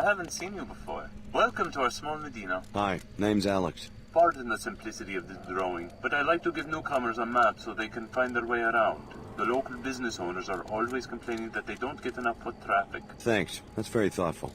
I haven't seen you before. Welcome to our small Medina. Hi, name's Alex. Pardon the simplicity of this drawing, but I like to give newcomers a map so they can find their way around. The local business owners are always complaining that they don't get enough foot traffic. Thanks. That's very thoughtful.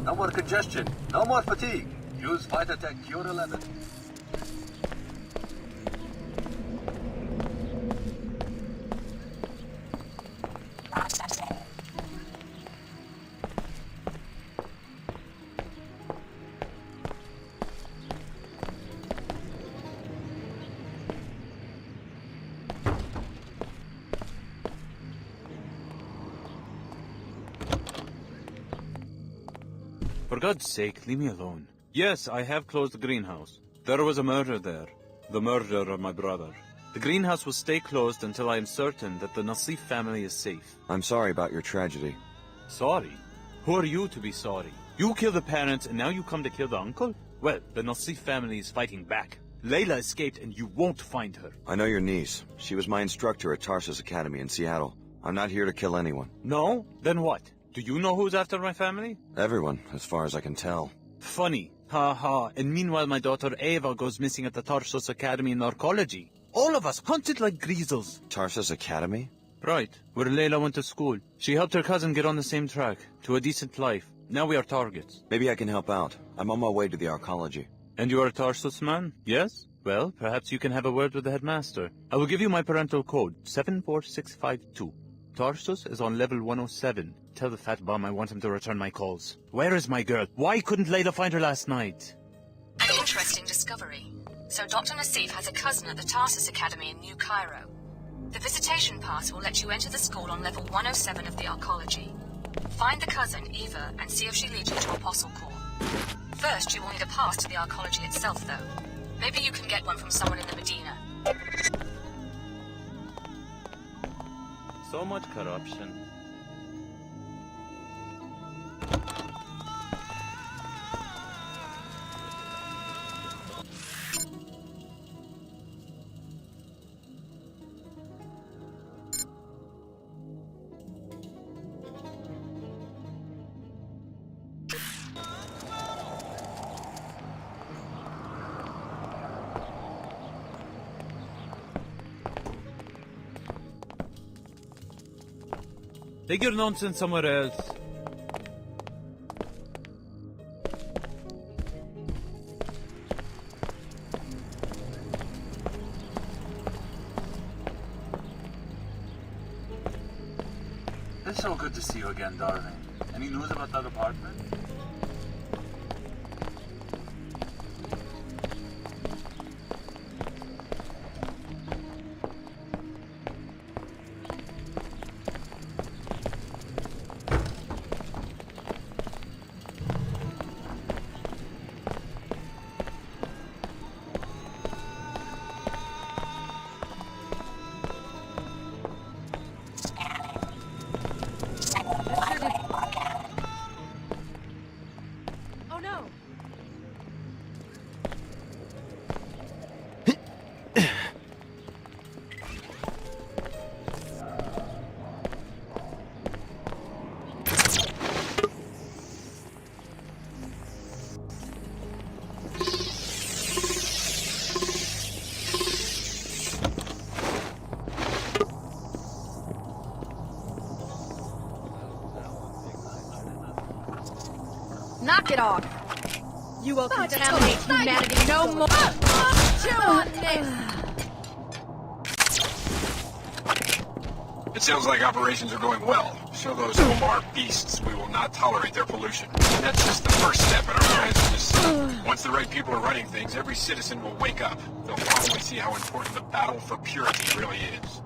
No more congestion, no more fatigue. Use Vitatech Cure 11. For God's sake, leave me alone. Yes, I have closed the greenhouse. There was a murder there. The murder of my brother. The greenhouse will stay closed until I am certain that the Nassif family is safe. I'm sorry about your tragedy. Sorry? Who are you to be sorry? You killed the parents and now you come to kill the uncle? Well, the Nassif family is fighting back. Layla escaped and you won't find her. I know your niece. She was my instructor at Tarsus Academy in Seattle. I'm not here to kill anyone. No? Then what? Do you know who's after my family? Everyone, as far as I can tell. Funny. Ha ha. And meanwhile my daughter Ava goes missing at the Tarsus Academy in Narcology. All of us hunted like greasels. Tarsus Academy? Right, where Layla went to school. She helped her cousin get on the same track, to a decent life. Now we are targets. Maybe I can help out. I'm on my way to the Arcology. And you are a Tarsus man? Yes? Well, perhaps you can have a word with the headmaster. I will give you my parental code, 74652. Tarsus is on level 107. Tell the fat bum I want him to return my calls. Where is my girl? Why couldn't Layla find her last night? An interesting discovery. So Dr. Nassif has a cousin at the Tarsus Academy in New Cairo. The visitation pass will let you enter the school on level 107 of the Arcology. Find the cousin, Eva, and see if she leads you to Apostle Corps. First, you will need a pass to the Arcology itself, though. Maybe you can get one from someone in the Medina. So much corruption. Take your nonsense somewhere else. It's so good to see you again, darling. Any news about that apartment? Knock it off! You will contaminate humanity no more! Chew on this! It sounds like operations are going well. Show those Omar beasts we will not tolerate their pollution. And that's just the first step in our plans for this city. Once the right people are running things, every citizen will wake up. They'll finally see how important the battle for purity really is.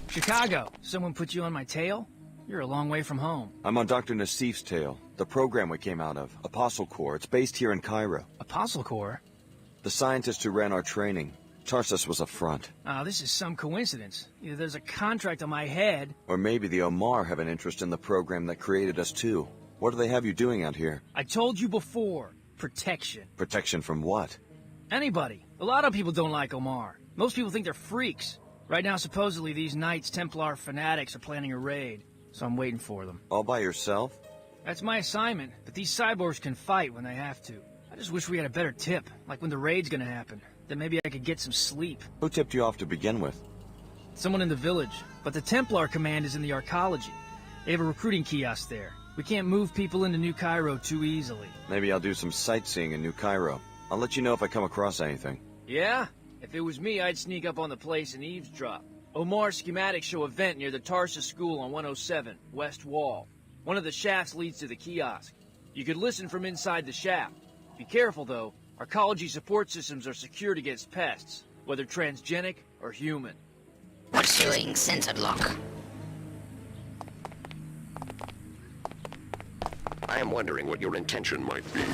Chicago, someone put you on my tail? You're a long way from home. I'm on Dr. Nassif's tail, the program we came out of, Apostle Corps. It's based here in Cairo. Apostle Corps? The scientist who ran our training. Tarsus was a front. This is some coincidence. Either there's a contract on my head... Or maybe the Omar have an interest in the program that created us too. What do they have you doing out here? I told you before. Protection. Protection from what? Anybody. A lot of people don't like Omar. Most people think they're freaks. Right now, supposedly, these Knights Templar fanatics are planning a raid, so I'm waiting for them. All by yourself? That's my assignment, but these cyborgs can fight when they have to. I just wish we had a better tip, like when the raid's gonna happen. Then maybe I could get some sleep. Who tipped you off to begin with? Someone in the village, but the Templar command is in the arcology. They have a recruiting kiosk there. We can't move people into New Cairo too easily. Maybe I'll do some sightseeing in New Cairo. I'll let you know if I come across anything. Yeah? If it was me, I'd sneak up on the place and eavesdrop. Omar's schematics show a vent near the Tarsus School on 107, West Wall. One of the shafts leads to the kiosk. You could listen from inside the shaft. Be careful, though. Arcology support systems are secured against pests, whether transgenic or human. Pursuing center lock. I am wondering what your intention might be.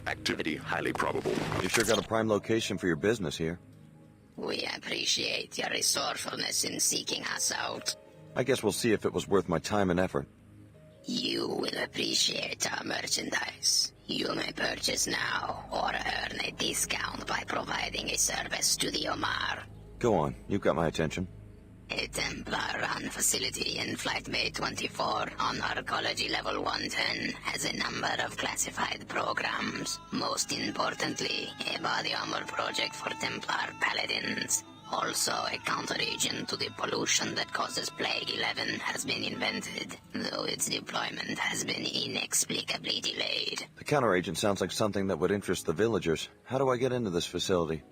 Activity highly probable. You sure got a prime location for your business here. We appreciate your resourcefulness in seeking us out. I guess we'll see if it was worth my time and effort. You will appreciate our merchandise. You may purchase now or earn a discount by providing a service to the Omar. Go on, you've got my attention. A Templar-run facility in Flight Bay 24 on Arcology Level 110 has a number of classified programs. Most importantly, a body armor project for Templar paladins. Also, a counter-agent to the pollution that causes Plague 11 has been invented, though its deployment has been inexplicably delayed. The counter-agent sounds like something that would interest the villagers. How do I get into this facility?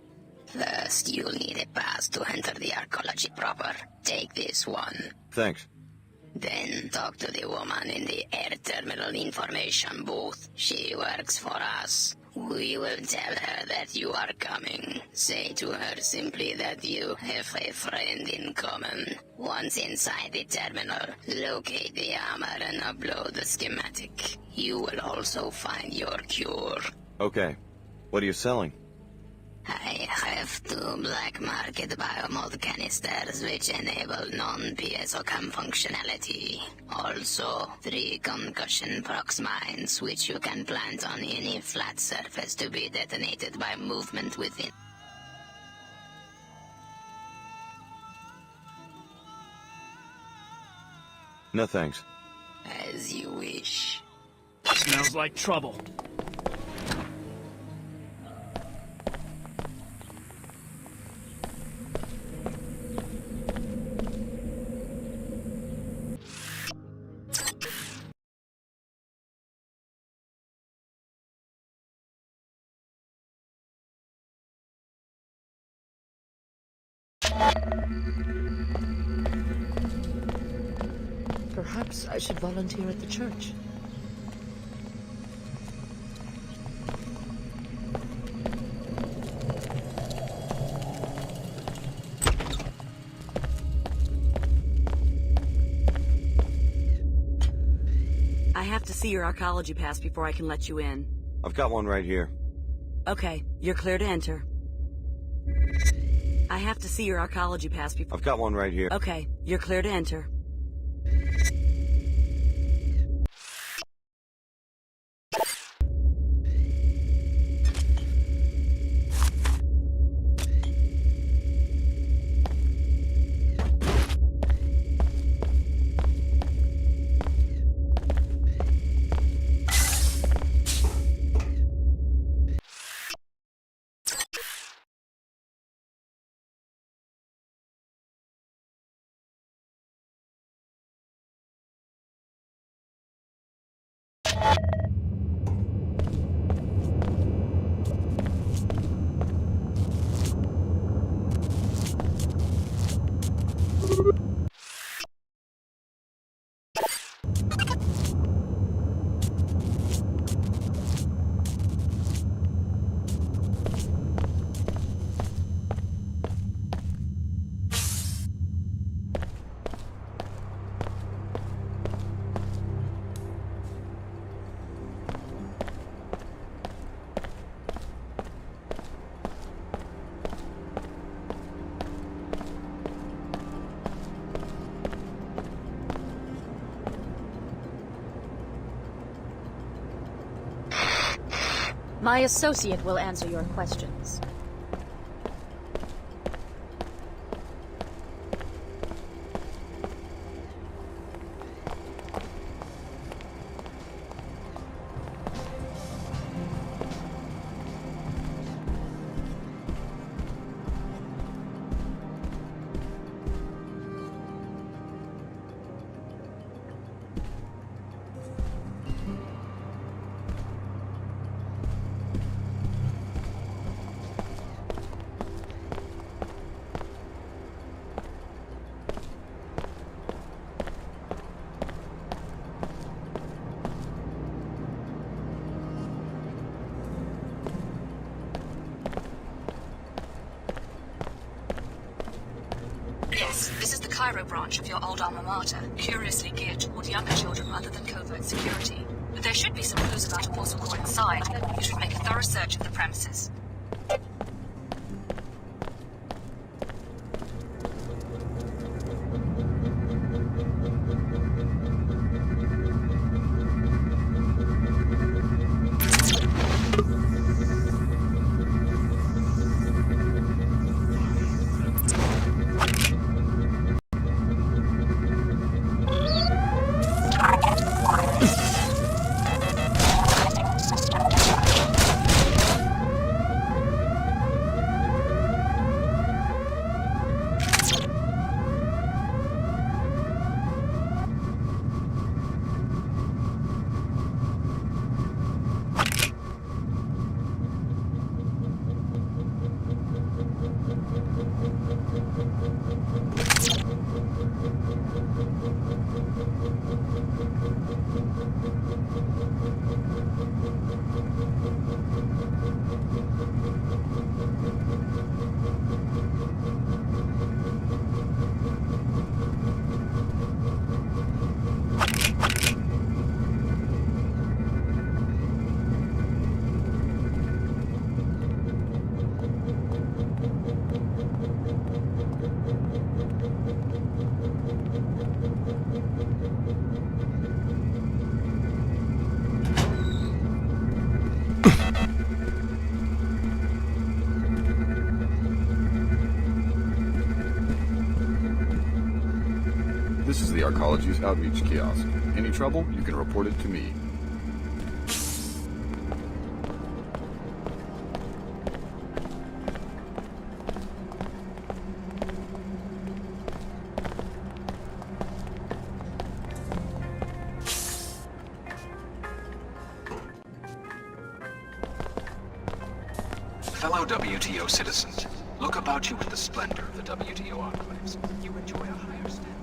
First, you'll need a pass to enter the arcology proper. Take this one. Thanks. Then talk to the woman in the air terminal information booth. She works for us. We will tell her that you are coming. Say to her simply that you have a friend in common. Once inside the terminal, locate the armor and upload the schematic. You will also find your cure. Okay. What are you selling? I have 2 black market biomod canisters which enable non-PSOCAM functionality. Also, 3 concussion prox mines which you can plant on any flat surface to be detonated by movement within. No thanks. As you wish. Smells like trouble. Perhaps I should volunteer at the church. I have to see your arcology pass before I can let you in. I've got one right here. Okay, you're clear to enter. I have to see your arcology pass before... I've got one right here. Okay, you're clear to enter. My associate will answer your questions. Yes, this is the Cairo branch of your old alma mater, curiously geared toward younger children rather than covert security. But there should be some clues about Apostle Core inside. You should make a thorough search of the premises. This is the Arcology's outreach kiosk. Any trouble, you can report it to me. Fellow WTO citizens, Look about you with the splendor of the WTO enclaves. You enjoy a higher standard.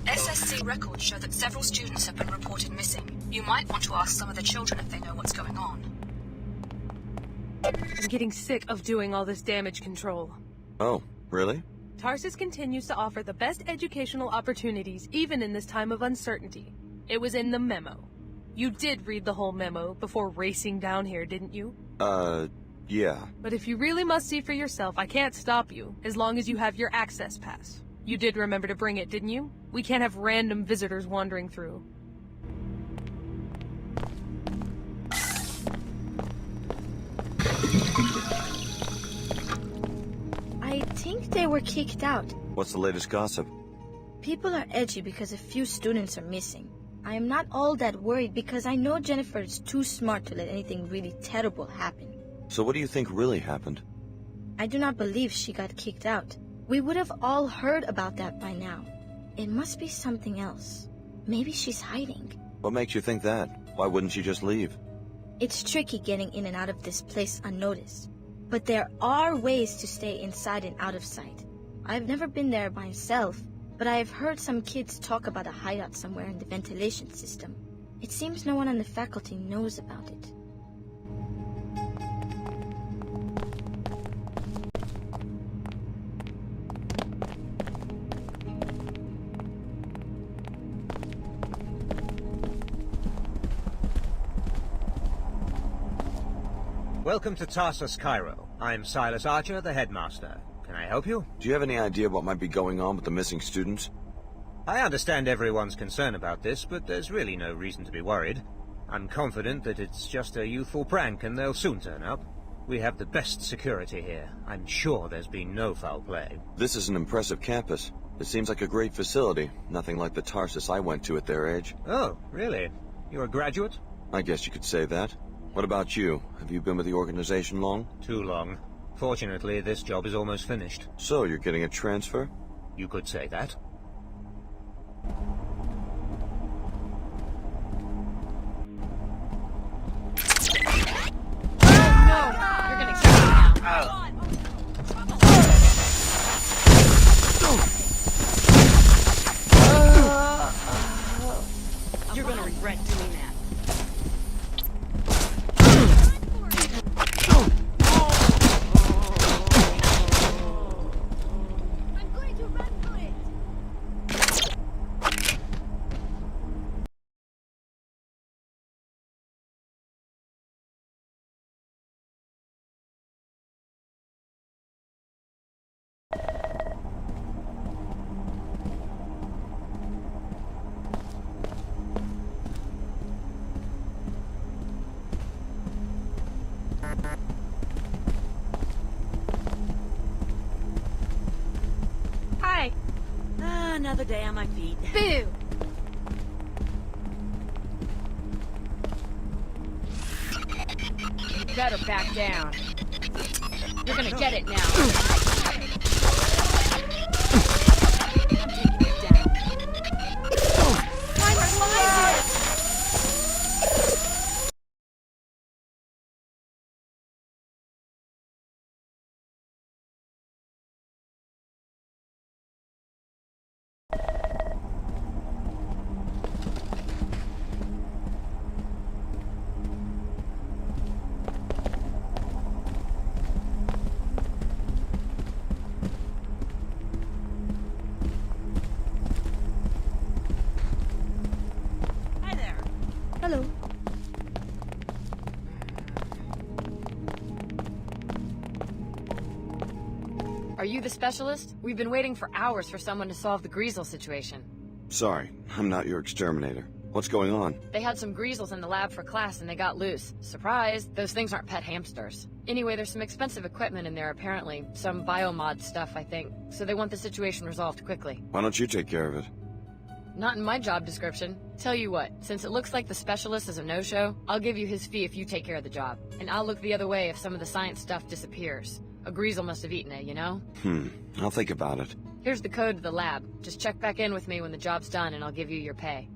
SSC records show that several students have been reported missing. You might want to ask some of the children if they know what's going on. I'm getting sick of doing all this damage control. Oh, really? Tarsus continues to offer the best educational opportunities, even in this time of uncertainty. It was in the memo. You did read the whole memo before racing down here, didn't you? Yeah. But if you really must see for yourself, I can't stop you, as long as you have your access pass. You did remember to bring it, didn't you? We can't have random visitors wandering through. I think they were kicked out. What's the latest gossip? People are edgy because a few students are missing. I am not all that worried because I know Jennifer is too smart to let anything really terrible happen. So what do you think really happened? I do not believe she got kicked out. We would have all heard about that by now. It must be something else. Maybe she's hiding. What makes you think that? Why wouldn't she just leave? It's tricky getting in and out of this place unnoticed. But there are ways to stay inside and out of sight. I've never been there myself, but I have heard some kids talk about a hideout somewhere in the ventilation system. It seems no one on the faculty knows about it. Welcome to Tarsus, Cairo. I'm Silas Archer, the headmaster. Can I help you? Do you have any idea what might be going on with the missing students? I understand everyone's concern about this, but there's really no reason to be worried. I'm confident that it's just a youthful prank and they'll soon turn up. We have the best security here. I'm sure there's been no foul play. This is an impressive campus. It seems like a great facility. Nothing like the Tarsus I went to at their age. Oh, really? You're a graduate? I guess you could say that. What about you? Have you been with the organization long? Too long. Fortunately, this job is almost finished. So, you're getting a transfer? You could say that. You're gonna kill me now. You're gonna regret doing that. Hi. Another day on my feet. Boo! You better back down. You're gonna get it now. Are you the specialist? We've been waiting for hours for someone to solve the Greasel situation. Sorry, I'm not your exterminator. What's going on? They had some Greasels in the lab for class and they got loose. Surprise! Those things aren't pet hamsters. Anyway, there's some expensive equipment in there apparently. Some biomod stuff, I think. So they want the situation resolved quickly. Why don't you take care of it? Not in my job description. Tell you what, since it looks like the specialist is a no-show, I'll give you his fee if you take care of the job. And I'll look the other way if some of the science stuff disappears. A Greasel must have eaten it, you know? I'll think about it. Here's the code to the lab. Just check back in with me when the job's done and I'll give you your pay.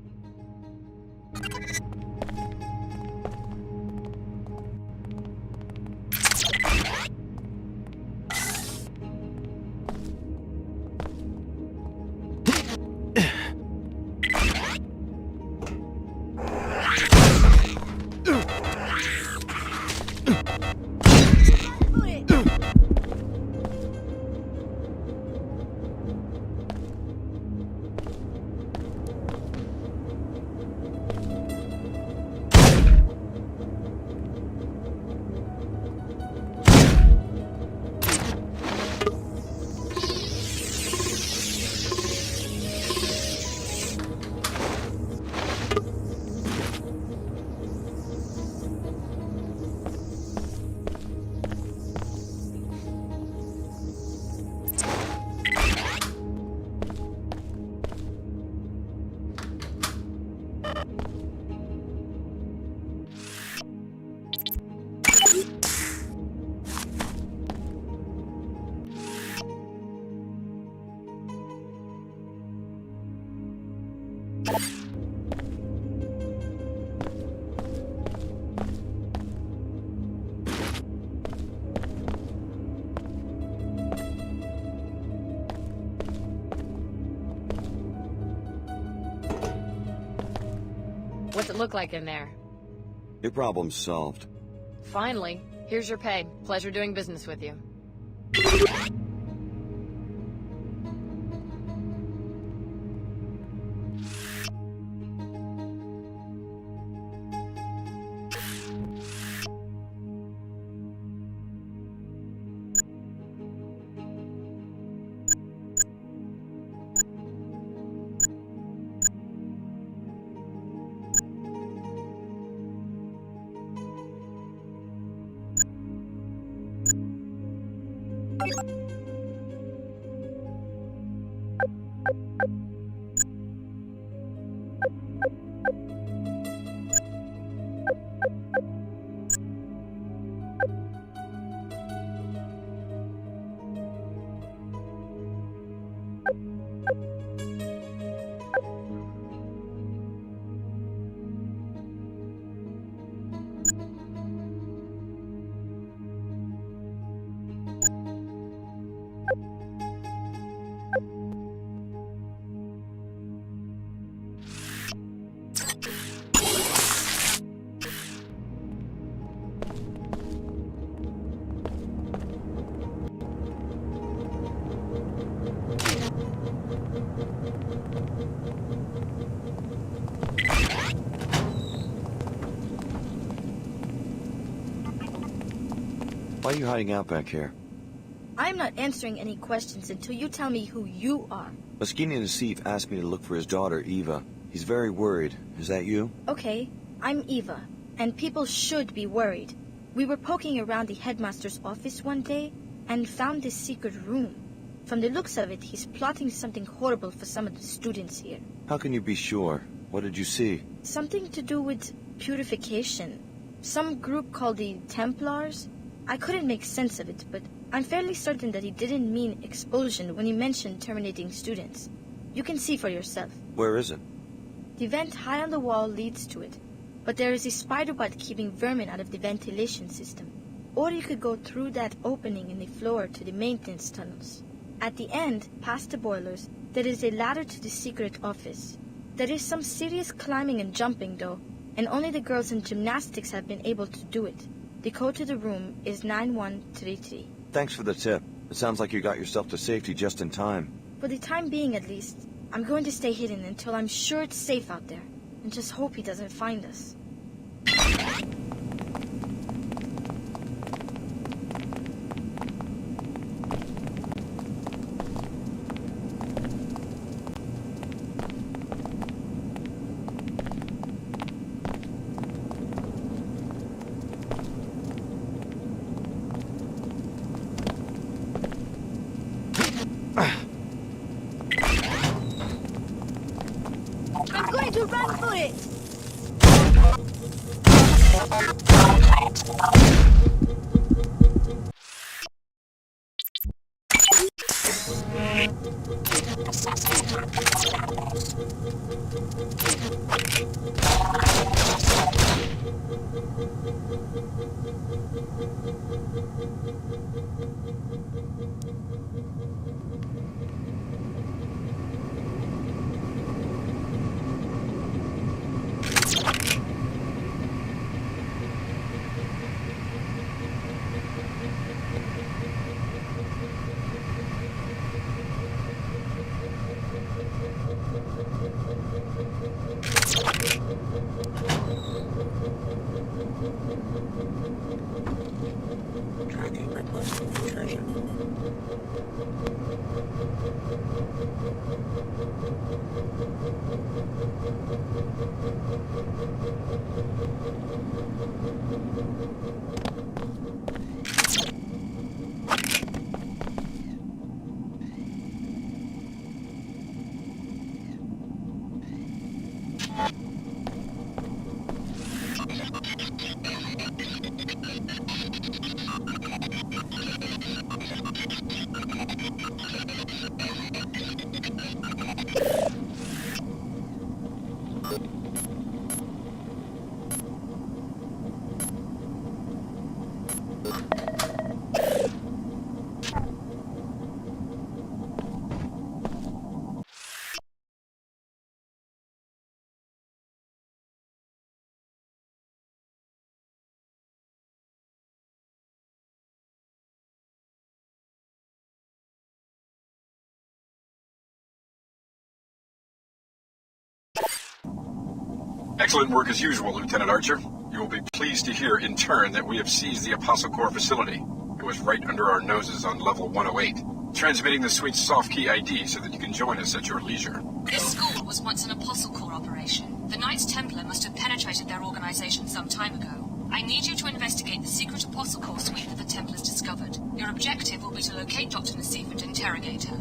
What's it look like in there? Your problem's solved. Finally. Here's your pay. Pleasure doing business with you. Why are you hiding out back here? I'm not answering any questions until you tell me who you are. Moschini Nassif asked me to look for his daughter, Eva. He's very worried. Is that you? Okay, I'm Eva, and people should be worried. We were poking around the headmaster's office one day and found this secret room. From the looks of it, he's plotting something horrible for some of the students here. How can you be sure? What did you see? Something to do with purification. Some group called the Templars. I couldn't make sense of it, but I'm fairly certain that he didn't mean expulsion when he mentioned terminating students. You can see for yourself. Where is it? The vent high on the wall leads to it, but there is a spider web keeping vermin out of the ventilation system. Or you could go through that opening in the floor to the maintenance tunnels. At the end, past the boilers, there is a ladder to the secret office. There is some serious climbing and jumping, though, and only the girls in gymnastics have been able to do it. The code to the room is 9133. Thanks for the tip. It sounds like you got yourself to safety just in time. For the time being, at least, I'm going to stay hidden until I'm sure it's safe out there, and just hope he doesn't find us. Tracking requesting intrusion. Excellent work as usual, Lieutenant Archer. You will be pleased to hear in turn that we have seized the Apostle Corps facility. It was right under our noses on level 108. Transmitting the suite's soft key ID so that you can join us at your leisure. This school was once an Apostle Corps operation. The Knights Templar must have penetrated their organization some time ago. I need you to investigate the secret Apostle Corps suite that the Templars discovered. Your objective will be to locate Dr. Nassif and interrogate her.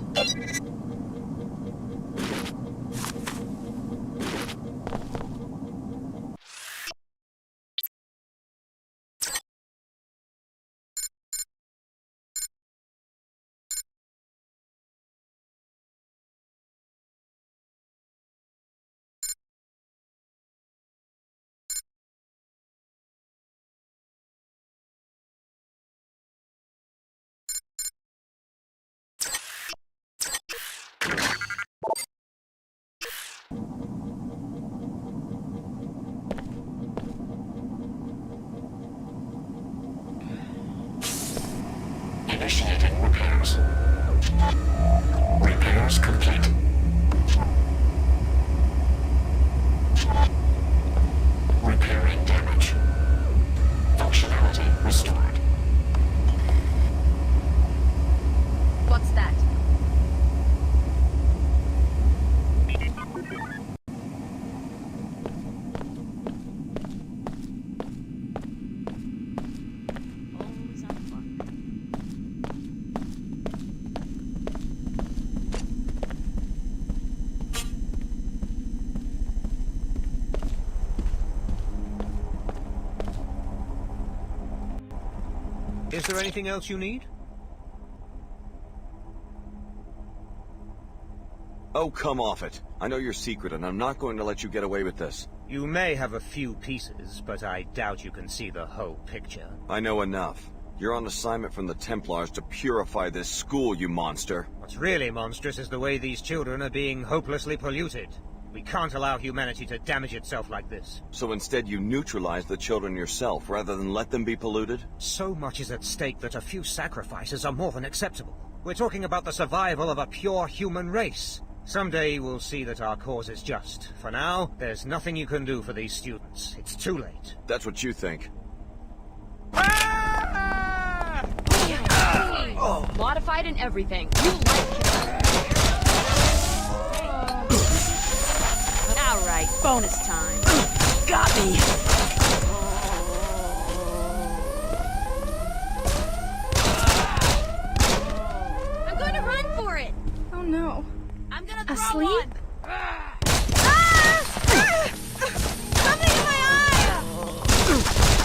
Initiating repairs. Repairs complete. Repairing damage. Functionality restored. What's that? Is there anything else you need? Oh, come off it. I know your secret, and I'm not going to let you get away with this. You may have a few pieces, but I doubt you can see the whole picture. I know enough. You're on assignment from the Templars to purify this school, you monster. What's really monstrous is the way these children are being hopelessly polluted. We can't allow humanity to damage itself like this. So instead you neutralize the children yourself, rather than let them be polluted? So much is at stake that a few sacrifices are more than acceptable. We're talking about the survival of a pure human race. Someday we'll see that our cause is just. For now, there's nothing you can do for these students. It's too late. That's what you think. Oh. Modified and everything. You like it. Alright, bonus time. Got me! I'm going to run for it! Oh no. I'm gonna throw Asleep? one! Something in my eye!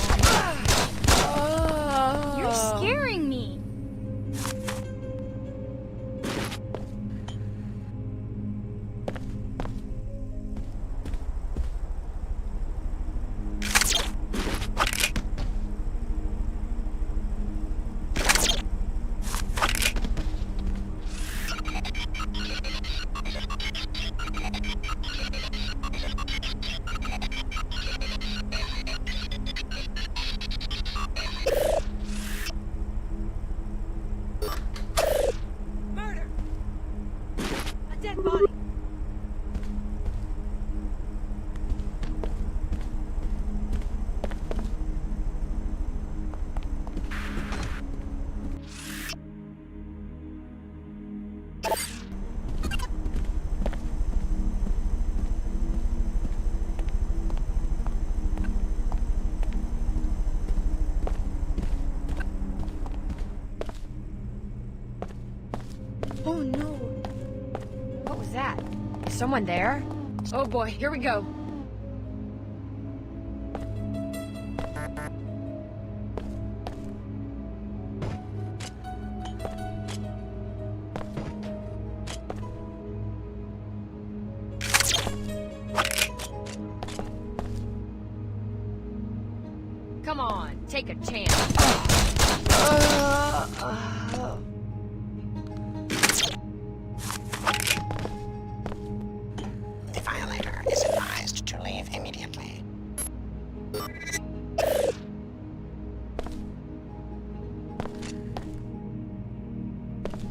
Oh no. What was that? Is someone there? Oh boy, here we go. Come on, take a chance. The violator is advised to leave immediately.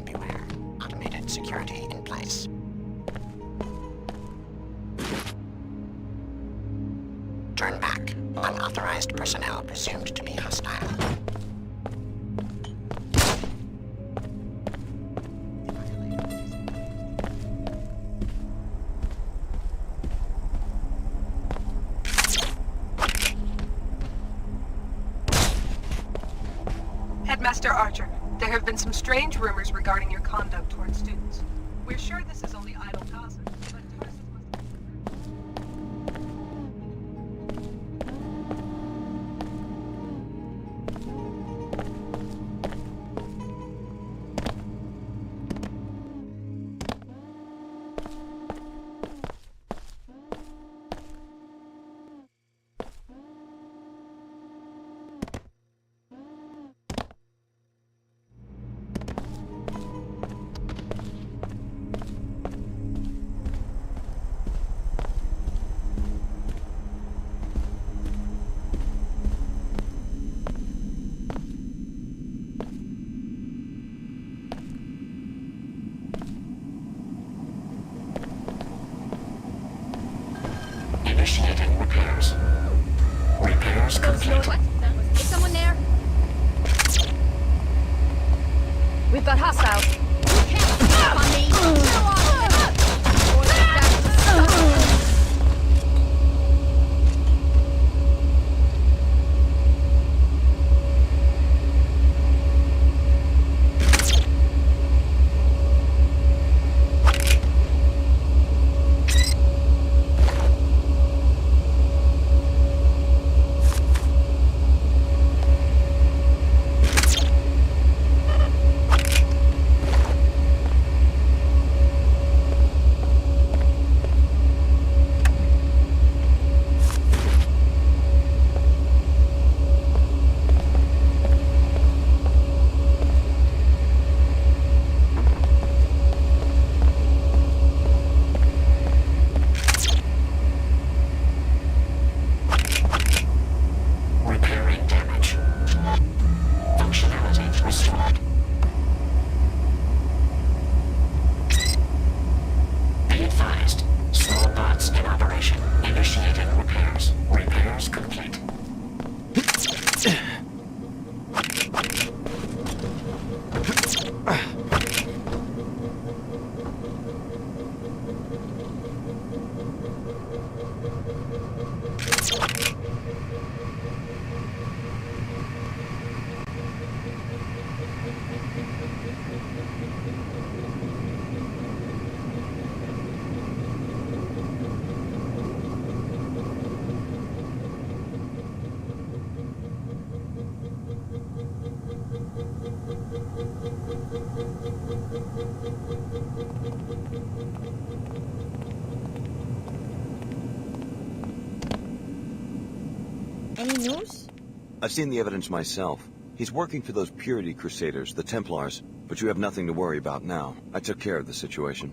Beware. Automated security in place. Turn back. Unauthorized personnel presumed to be hostile. Headmaster Archer, there have been some strange rumors regarding your conduct towards students. We're sure this is only idle gossip, but Tarsus must... Initiating repairs. Repairs complete. What? Is someone there? We've got hostiles. You can't stop on me! Go on! Or the back to stop. Any news? I've seen the evidence myself. He's working for those Purity Crusaders, the Templars, but you have nothing to worry about now. I took care of the situation.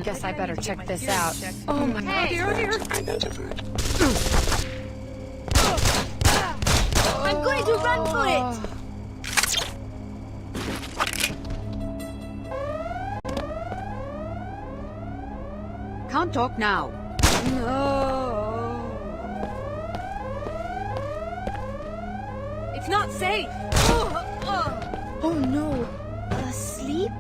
Guess I better check this out. Oh my god, dear. Identified. I'm going to run for it! Can't talk now. No. It's not safe. Oh no. Asleep?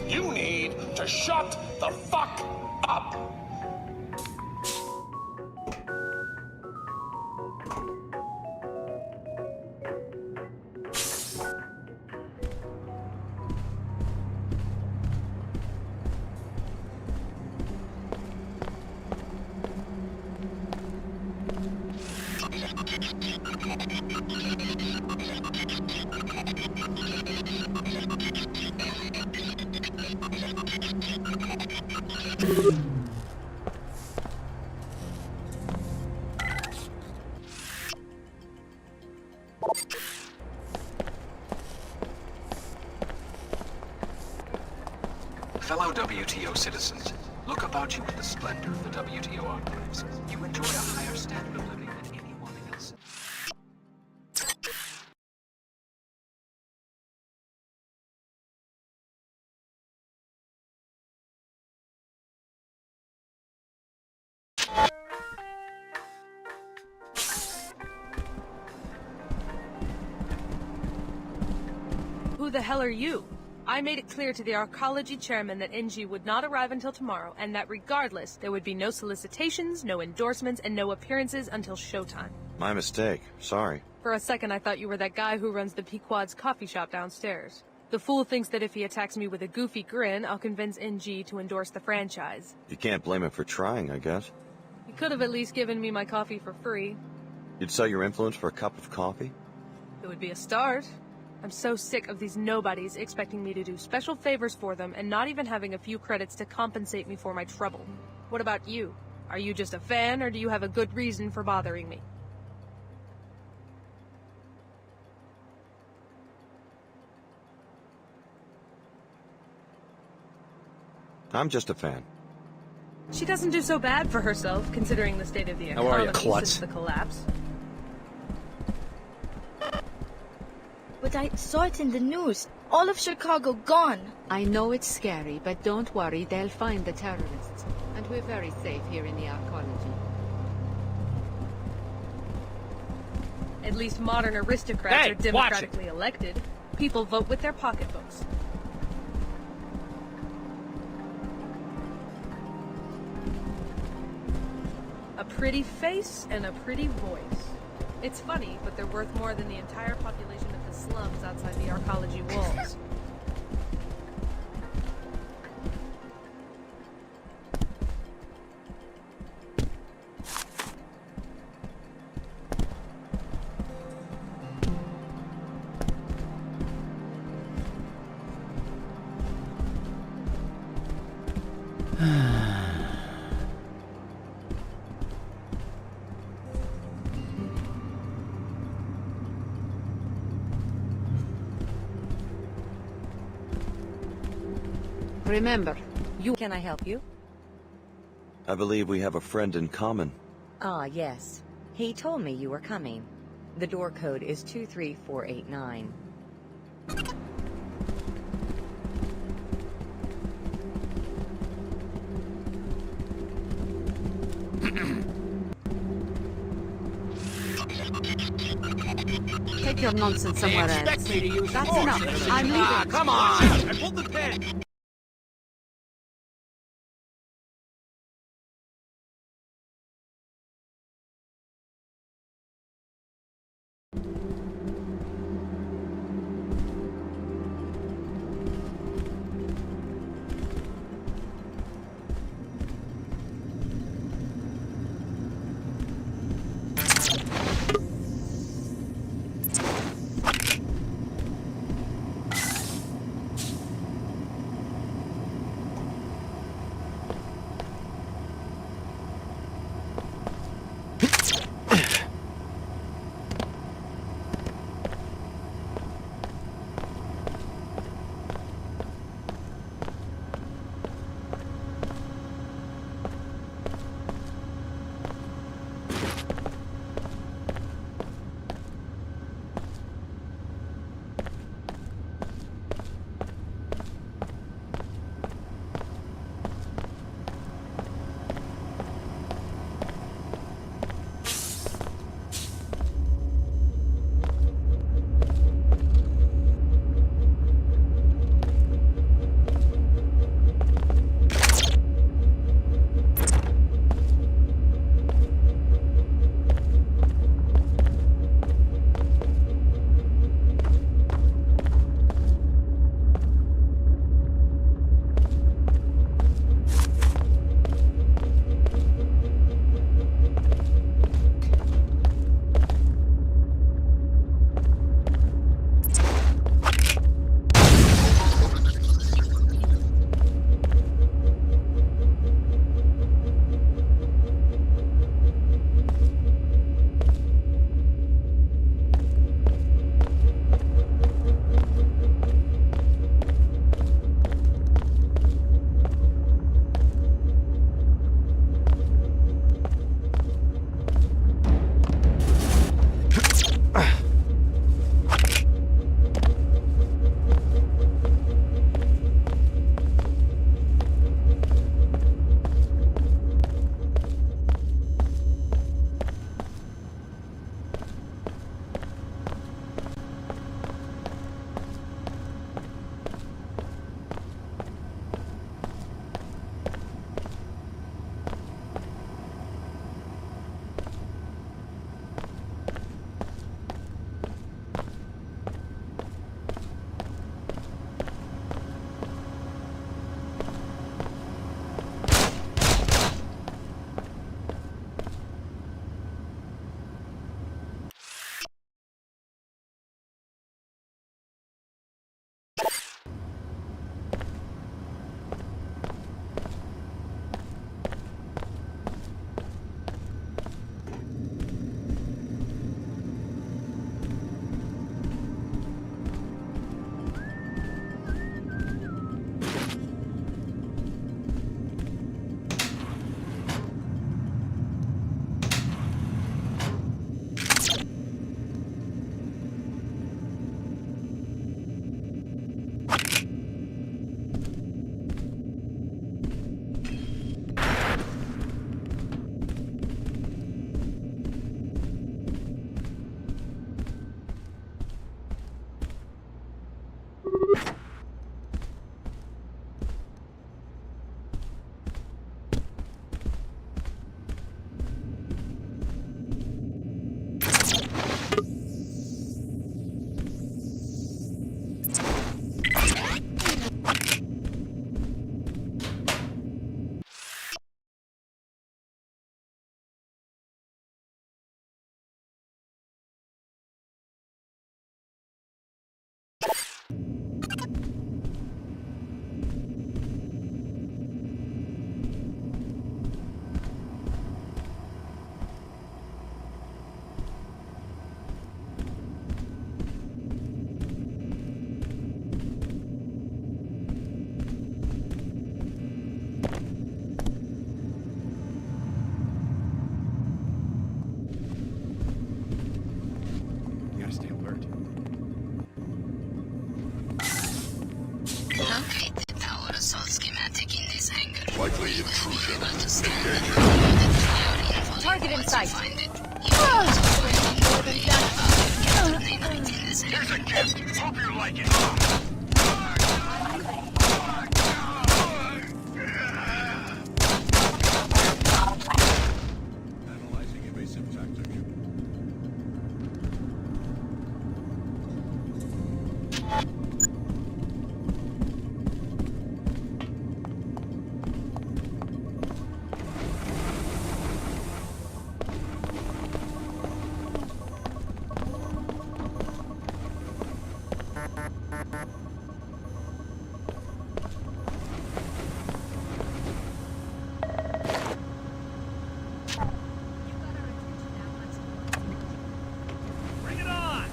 You need to shut the fuck up! Fellow WTO citizens, look about you at the splendor of the WTO enclaves. You enjoy a higher standard of living than anyone else. Who the hell are you? I made it clear to the arcology chairman that NG would not arrive until tomorrow, and that regardless, there would be no solicitations, no endorsements, and no appearances until showtime. My mistake. Sorry. For a second, I thought you were that guy who runs the Pequod's coffee shop downstairs. The fool thinks that if he attacks me with a goofy grin, I'll convince NG to endorse the franchise. You can't blame him for trying, I guess. You could have at least given me my coffee for free. You'd sell your influence for a cup of coffee? It would be a start. I'm so sick of these nobodies expecting me to do special favors for them and not even having a few credits to compensate me for my trouble. What about you? Are you just a fan, or do you have a good reason for bothering me? I'm just a fan. She doesn't do so bad for herself, considering the state of the How are you, economy klutz? since the collapse. But I saw it in the news. All of Chicago gone. I know it's scary, but don't worry, they'll find the terrorists. And we're very safe here in the arcology. At least modern aristocrats Hey, are democratically elected. People vote with their pocketbooks. A pretty face and a pretty voice. It's funny, but they're worth more than the entire population of the slums outside the arcology walls. Remember, you... Can I help you? I believe we have a friend in common. Ah, yes. He told me you were coming. The door code is 23489. Take your nonsense somewhere else. Expect me to use That's force. enough. I'm leaving. Come on! I pulled the pin! locate the tower assault schematic in this hangar. Likely intrusion. Target in sight. Here's a gift. Hope you like it. Analyzing evasive tactic. Bring it on!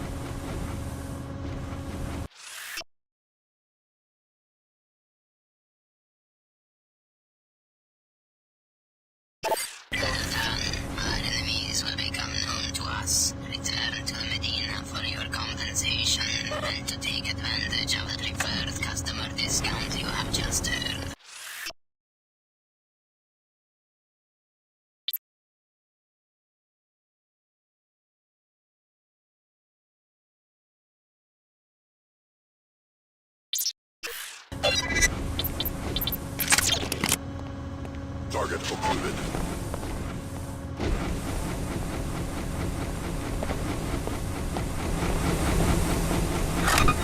Our enemies will become known to us. Return to Medina for your compensation and to take advantage of the preferred customer discount you have just earned. Target occluded.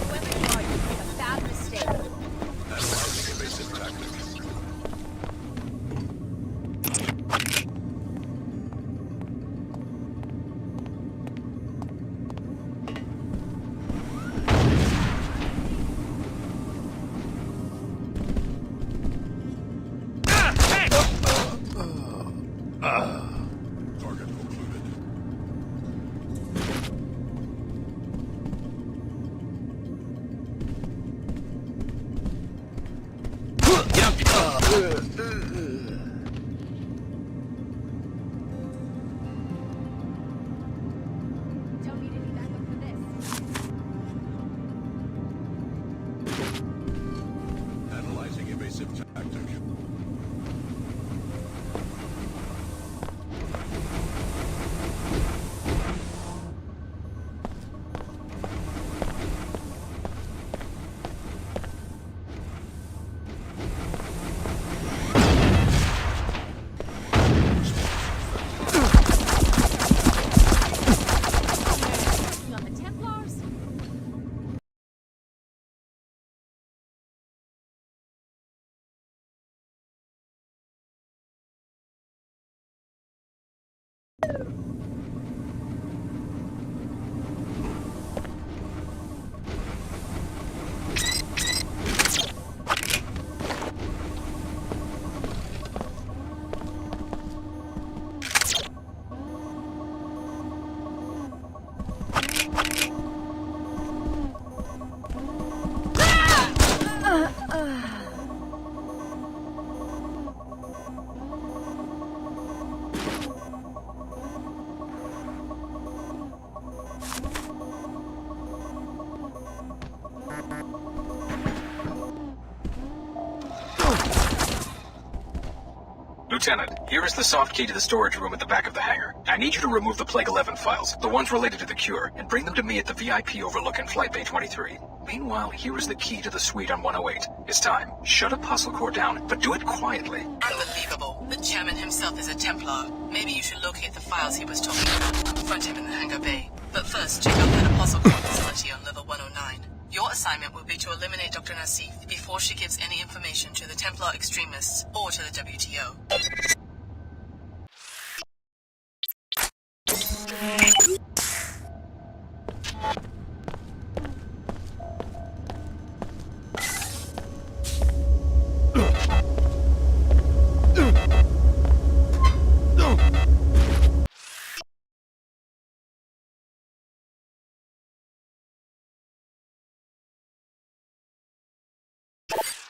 Whoever you are, you made a bad mistake. Analyzing evasive tactic. Target occluded. Don't need any backup for this. Analyzing evasive tactic. You on the Templars? Lieutenant, here is the soft key to the storage room at the back of the hangar. I need you to remove the Plague 11 files, the ones related to the cure, and bring them to me at the VIP overlook in Flight Bay 23. Meanwhile, here is the key to the suite on 108. It's time. Shut Apostle Core down, but do it quietly. Unbelievable. The chairman himself is a Templar. Maybe you should locate the files he was talking about. Confront him in the hangar bay. But first, check out that Apostle Core facility on level 109. Your assignment will be to eliminate Dr. Nassif before she gives any information to the Templar extremists or to the WTO.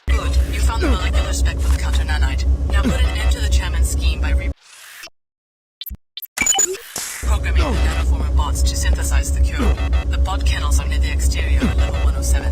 Good. You found the molecular spec for the counter-nanite. Now put an end to the chairman's scheme by programming the nanoformer bots to synthesize the cure. The bot kennels are near the exterior at level 107.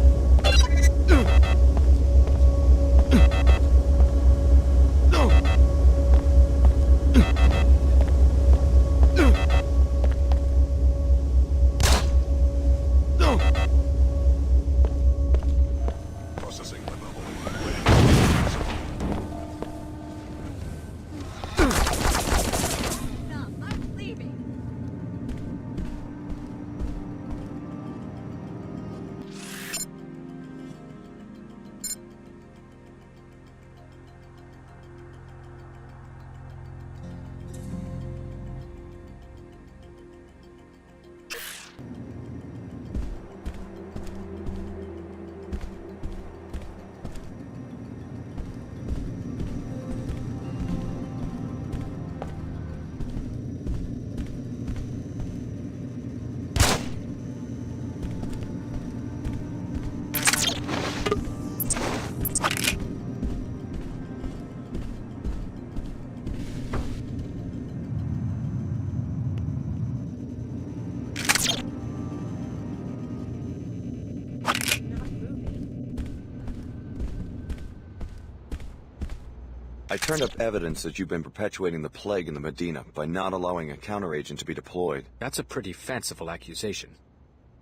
I turned up evidence that you've been perpetuating the plague in the Medina by not allowing a counteragent to be deployed. That's a pretty fanciful accusation.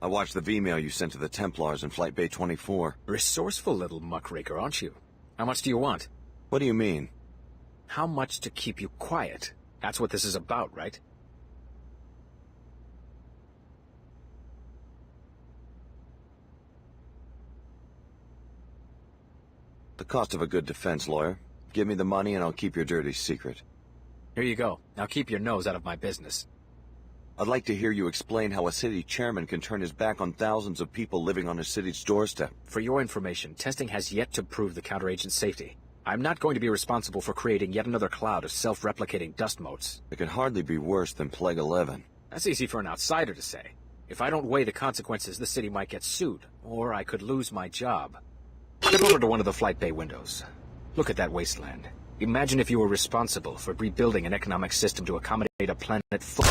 I watched the V-mail you sent to the Templars in Flight Bay 24. Resourceful little muckraker, aren't you? How much do you want? What do you mean? How much to keep you quiet? That's what this is about, right? The cost of a good defense lawyer. Give me the money and I'll keep your dirty secret. Here you go. Now keep your nose out of my business. I'd like to hear you explain how a city chairman can turn his back on thousands of people living on his city's doorstep. For your information, testing has yet to prove the counteragent's safety. I'm not going to be responsible for creating yet another cloud of self-replicating dust motes. It could hardly be worse than Plague 11. That's easy for an outsider to say. If I don't weigh the consequences, the city might get sued, or I could lose my job. Step over to one of the flight bay windows. Look at that wasteland. Imagine if you were responsible for rebuilding an economic system to accommodate a planet full...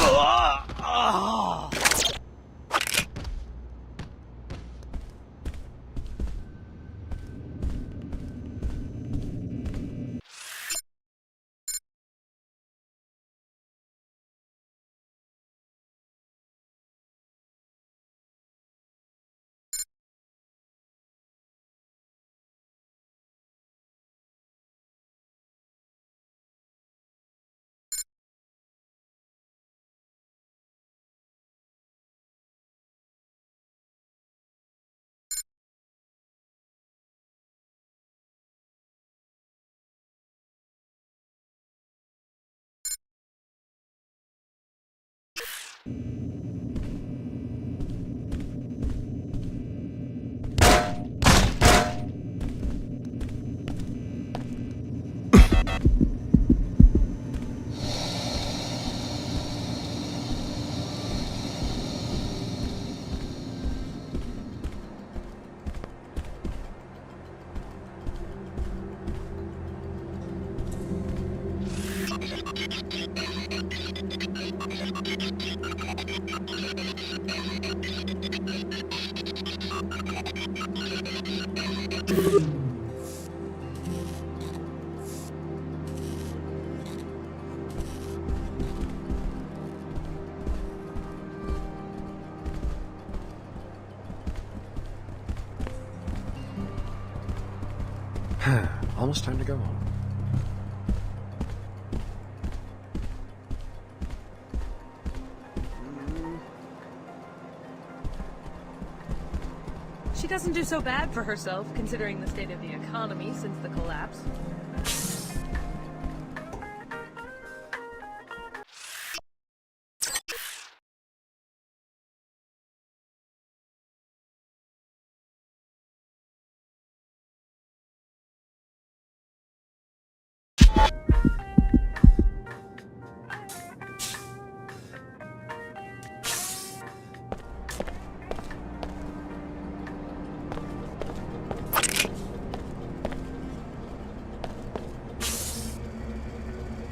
Almost time to go home. She doesn't do so bad for herself, considering the state of the economy since the collapse.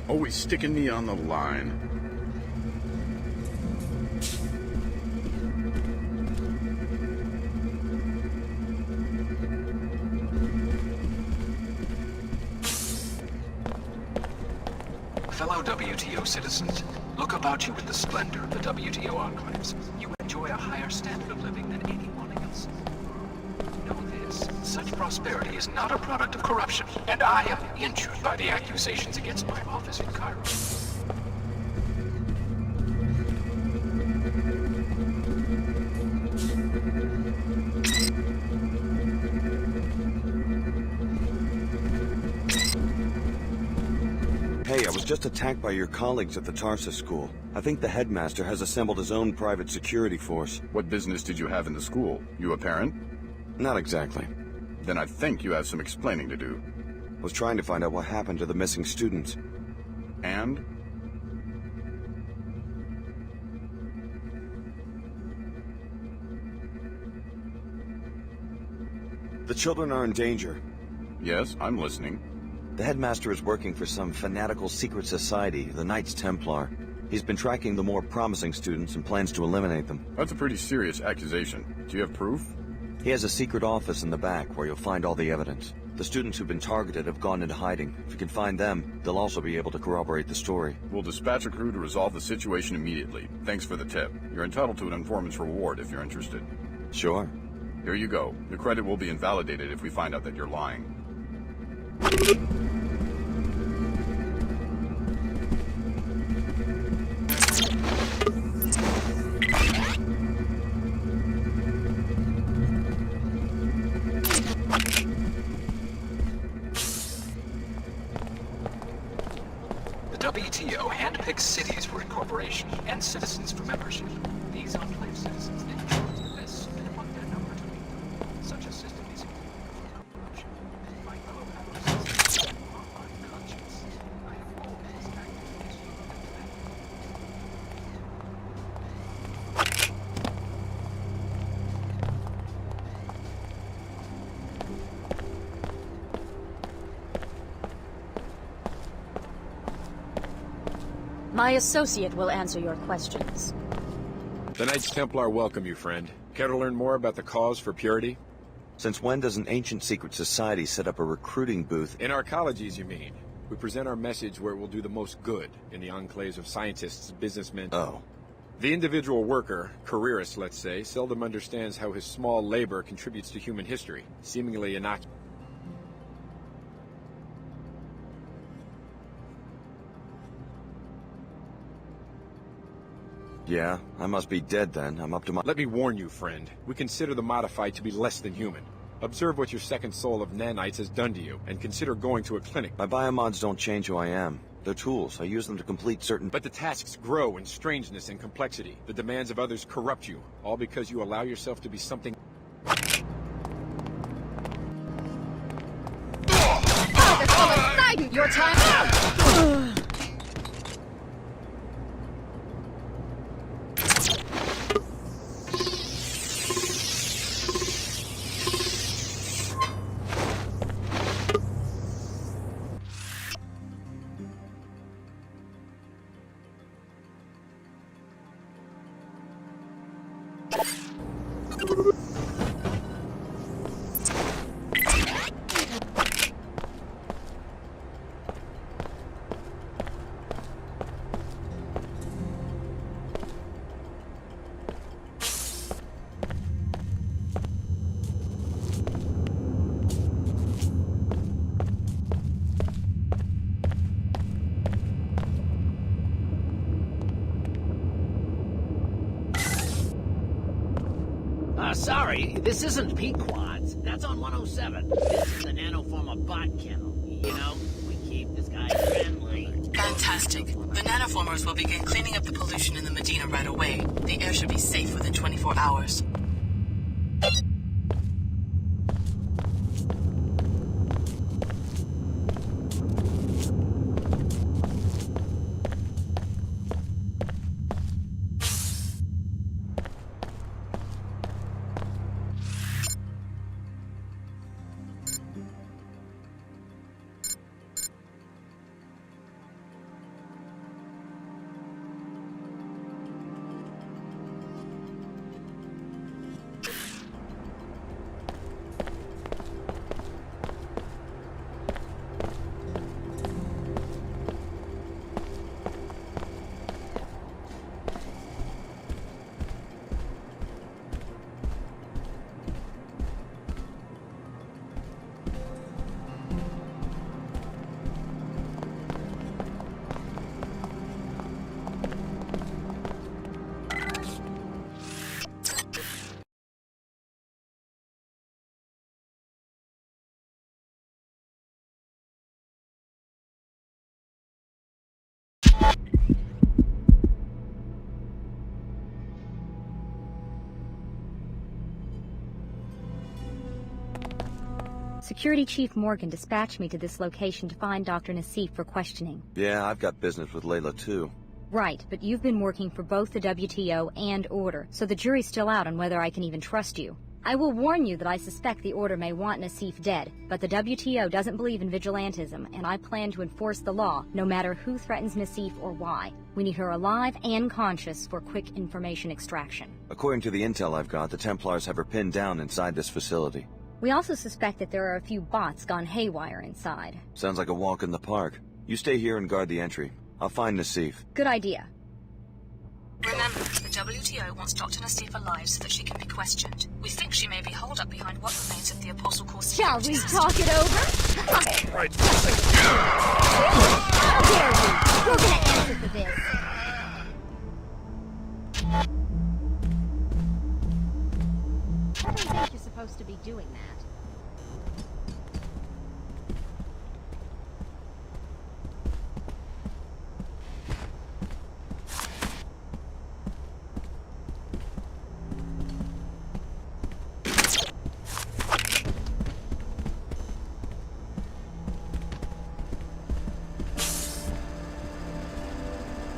Always sticking me on the line. Fellow WTO citizens, look about you in the splendor of the WTO enclaves. You enjoy a higher standard of living than anyone else. Know this, such prosperity is not a product of corruption, and I am injured by the accusations against my office in Cairo. Hey, I was just attacked by your colleagues at the Tarsus school. I think the headmaster has assembled his own private security force. What business did you have in the school? You a parent? Not exactly. Then I think you have some explaining to do. I was trying to find out what happened to the missing students. And? The children are in danger. Yes, I'm listening. The headmaster is working for some fanatical secret society, the Knights Templar. He's been tracking the more promising students and plans to eliminate them. That's a pretty serious accusation. Do you have proof? He has a secret office in the back where you'll find all the evidence. The students who've been targeted have gone into hiding. If you can find them, they'll also be able to corroborate the story. We'll dispatch a crew to resolve the situation immediately. Thanks for the tip. You're entitled to an informant's reward if you're interested. Sure. Here you go. Your credit will be invalidated if we find out that you're lying. WTO handpicks cities for incorporation and citizens for membership. These enclave citizens then choose the best suited among their number to lead. Such a system is important for corruption. My fellow adolescents, online conscience. I have always acted as you My associate will answer your questions. The Knights Templar welcome you, friend. Care to learn more about the cause for purity? Since when does an ancient secret society set up a recruiting booth? In our colleges, you mean? We present our message where it will do the most good in the enclaves of scientists, businessmen. Oh. The individual worker, careerist, let's say, seldom understands how his small labor contributes to human history, seemingly innocuous. Yeah, I must be dead then. I'm up to my— Let me warn you, friend. We consider the modified to be less than human. Observe what your second soul of nanites has done to you, and consider going to a clinic. My biomods don't change who I am. They're tools. I use them to complete certain— But the tasks grow in strangeness and complexity. The demands of others corrupt you, all because you allow yourself to be something— Your time out! Sorry, this isn't Pequod's. That's on 107. This is the nanoformer bot kennel. You know, we keep this guy friendly. Fantastic. The nanoformers will begin cleaning up the pollution in the Medina right away. The air should be safe within 24 hours. Security Chief Morgan dispatched me to this location to find Dr. Nassif for questioning. Yeah, I've got business with Layla too. Right, but you've been working for both the WTO and Order, so the jury's still out on whether I can even trust you. I will warn you that I suspect the Order may want Nassif dead, but the WTO doesn't believe in vigilantism, and I plan to enforce the law, no matter who threatens Nassif or why. We need her alive and conscious for quick information extraction. According to the intel I've got, the Templars have her pinned down inside this facility. We also suspect that there are a few bots gone haywire inside. Sounds like a walk in the park. You stay here and guard the entry. I'll find Nassif. Good idea. Remember, the WTO wants Dr. Nassif alive so that she can be questioned. We think she may be holed up behind what remains of the Apostle Core Shall security we system. talk it over? Right. How dare you? You're gonna answer for this. I don't think you're supposed to be doing that.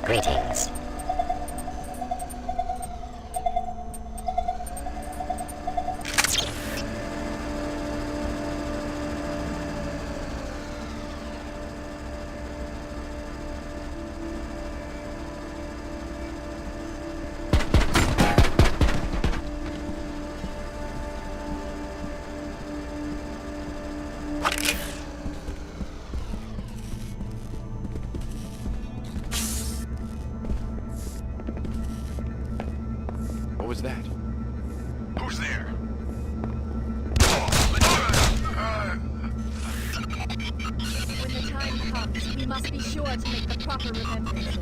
Greetings. What was that? Who's there? When the time comes, we must be sure to make the proper remembrances.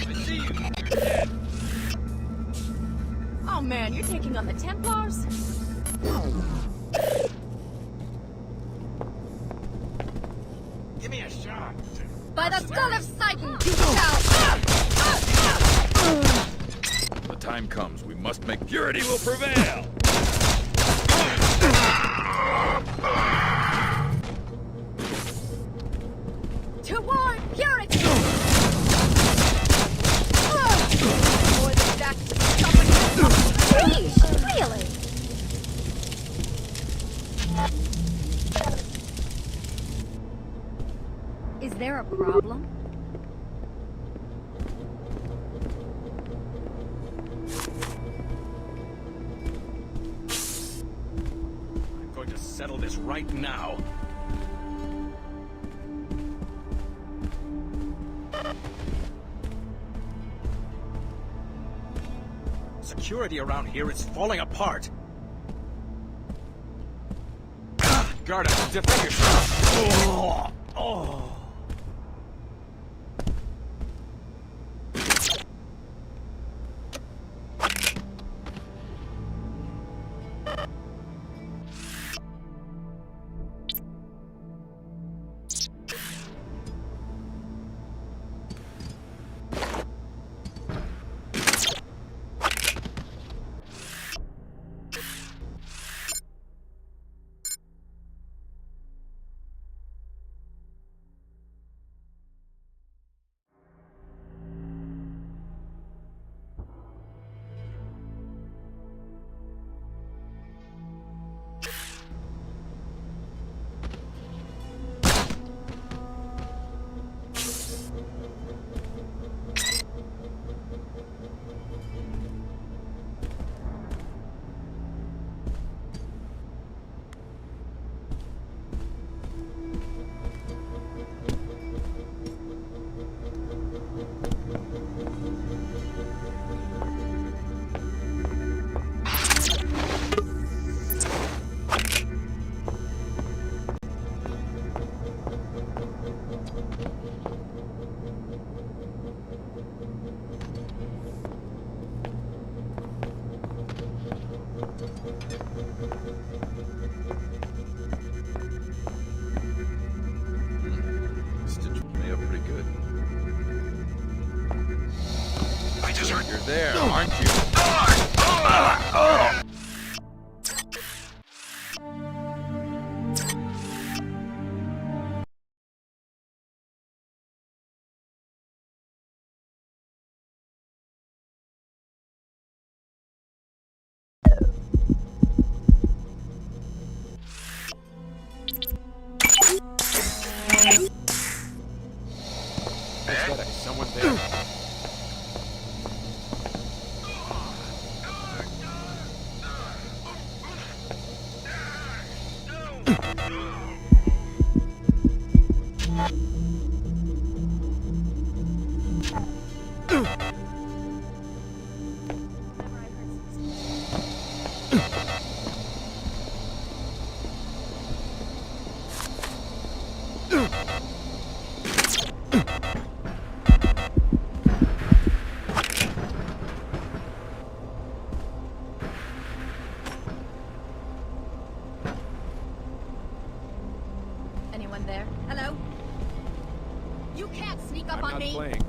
I see you. You're dead. Oh man, you're taking on the Templars? Give me a shot. By the skull of Sidon, you shall! The time comes, we must make purity will prevail! Toward purity! More than that to stop it. Really? Is there a problem? I'm going to settle this right now. Security around here is falling apart. Guard it. Defend yourself. Oh. Stitched me up pretty good. I just heard You're there, aren't you? anyone there? Hello? You can't sneak up on me! Playing.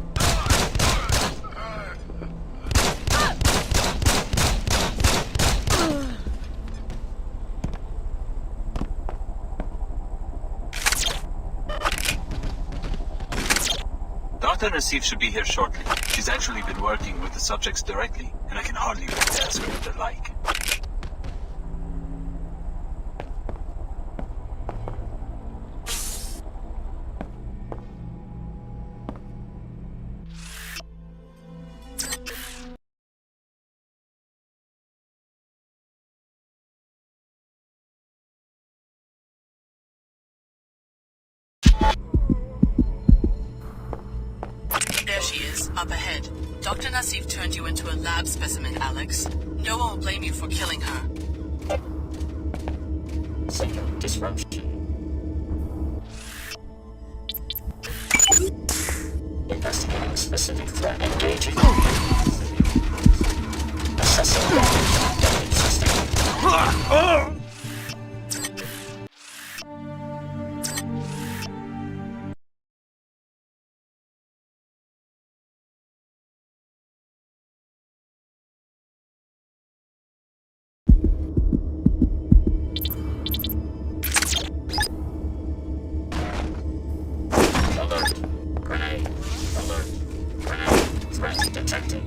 Dr. Nassif should be here shortly. She's actually been working with the subjects directly, and I can hardly wait to ask her what they're like. There she is, up ahead. Dr. Nassif turned you into a lab specimen, Alex. No one will blame you for killing her. Signal disruption. Investigating specific threat engaging. Assessing damage system. Alert. Grenade. Alert. Grenade. Threat detected.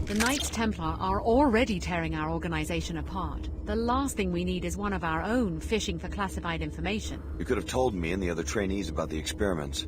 The Knights Templar are already tearing our organization apart. The last thing we need is one of our own fishing for classified information. You could have told me and the other trainees about the experiments.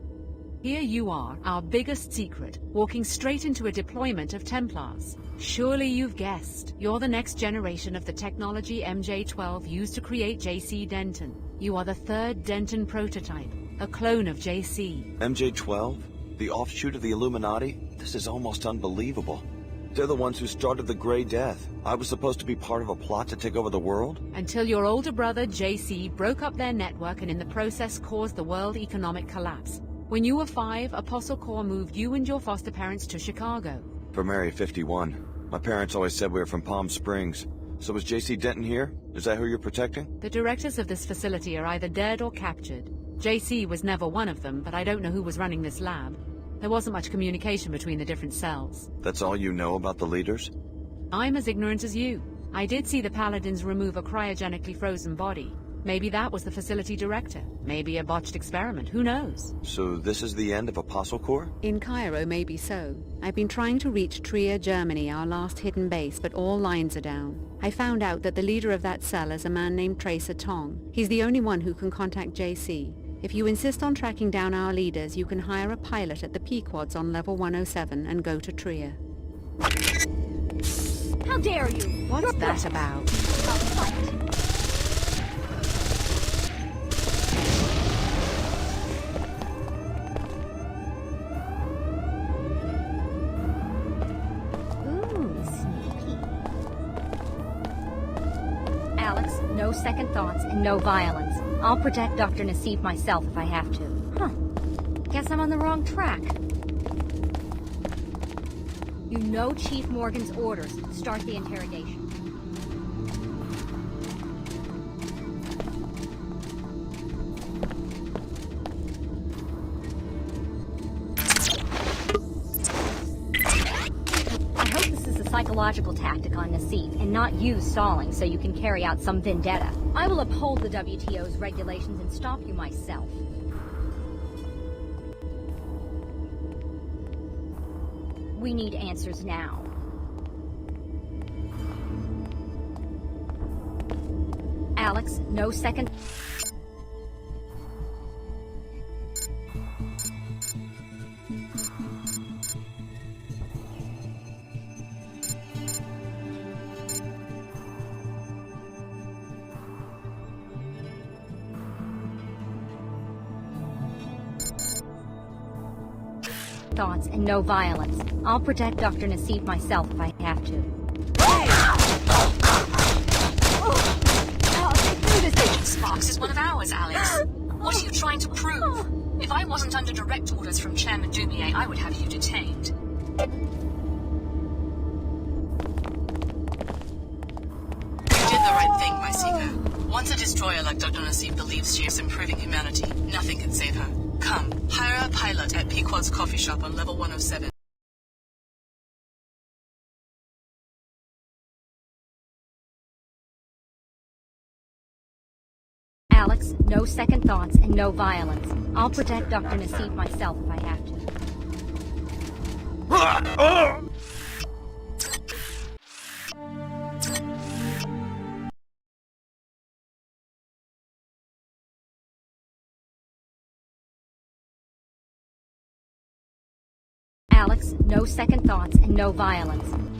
Here you are, our biggest secret, walking straight into a deployment of Templars. Surely you've guessed. You're the next generation of the technology MJ-12 used to create JC Denton. You are the third Denton prototype, a clone of JC. MJ-12? The offshoot of the Illuminati? This is almost unbelievable. They're the ones who started the Grey Death. I was supposed to be part of a plot to take over the world? Until your older brother, JC, broke up their network and in the process caused the world economic collapse. When you were 5, Apostle Corps moved you and your foster parents to Chicago. From Area 51. My parents always said we were from Palm Springs. So was JC Denton here? Is that who you're protecting? The directors of this facility are either dead or captured. JC was never one of them, but I don't know who was running this lab. There wasn't much communication between the different cells. That's all you know about the leaders? I'm as ignorant as you. I did see the Paladins remove a cryogenically frozen body. Maybe that was the facility director. Maybe a botched experiment. Who knows? So this is the end of Apostle Corps? In Cairo, maybe so. I've been trying to reach Trier, Germany, our last hidden base, but all lines are down. I found out that the leader of that cell is a man named Tracer Tong. He's the only one who can contact JC. If you insist on tracking down our leaders, you can hire a pilot at the Pequods on level 107 and go to Trier. How dare you! What's that about? Alex, no second thoughts and no violence. I'll protect Dr. Nassif myself if I have to. Huh. Guess I'm on the wrong track. You know Chief Morgan's orders. Start the interrogation. I hope this is a psychological tactic on Nassif and not you stalling so you can carry out some vendetta. I will uphold the WTO's regulations and stop you myself. We need answers now. Alex, no second... second thoughts and no violence. I'll protect Dr. Nassif myself if I have to. Agent Sparks is one of ours, Alex. What are you trying to prove? If I wasn't under direct orders from Chairman Dumier, I would have you detained. You did the right thing, my seeker. Once a destroyer like Dr. Nassif believes she is improving humanity, nothing can save her. Come, hire a pilot at Pequod's coffee shop on level 107. Alex, no second thoughts and no violence. I'll protect Dr. Nassif myself if I have to. Alex, no second thoughts and no violence.